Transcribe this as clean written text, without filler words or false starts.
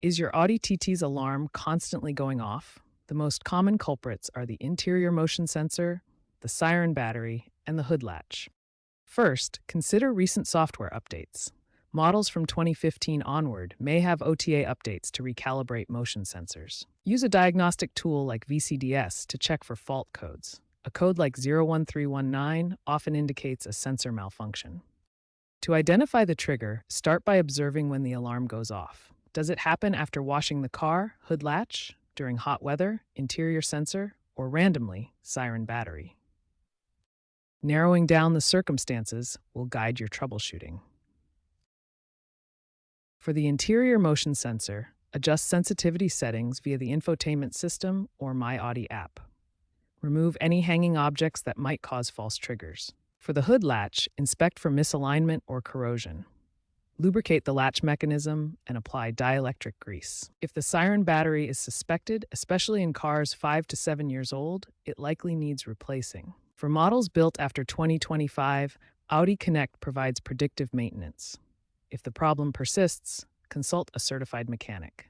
Is your Audi TT's alarm constantly going off? The most common culprits are the interior motion sensor, the Siren battery, and the hood latch. First, consider recent software updates. Models from 2015 onward may have OTA updates to recalibrate motion sensors. Use a diagnostic tool like VCDS to check for fault codes. A code like 01319 often indicates a sensor malfunction. To identify the trigger, start by observing when the alarm goes off. Does it happen after washing the car, hood latch, during hot weather, interior sensor, or randomly, siren battery? Narrowing down the circumstances will guide your troubleshooting. For the interior motion sensor, adjust sensitivity settings via the infotainment system or My Audi app. Remove any hanging objects that might cause false triggers. For the hood latch, inspect for misalignment or corrosion. Lubricate the latch mechanism and apply dielectric grease. If the siren battery is suspected, especially in cars 5 to 7 years old, it likely needs replacing. For models built after 2025, Audi Connect provides predictive maintenance. If the problem persists, consult a certified mechanic.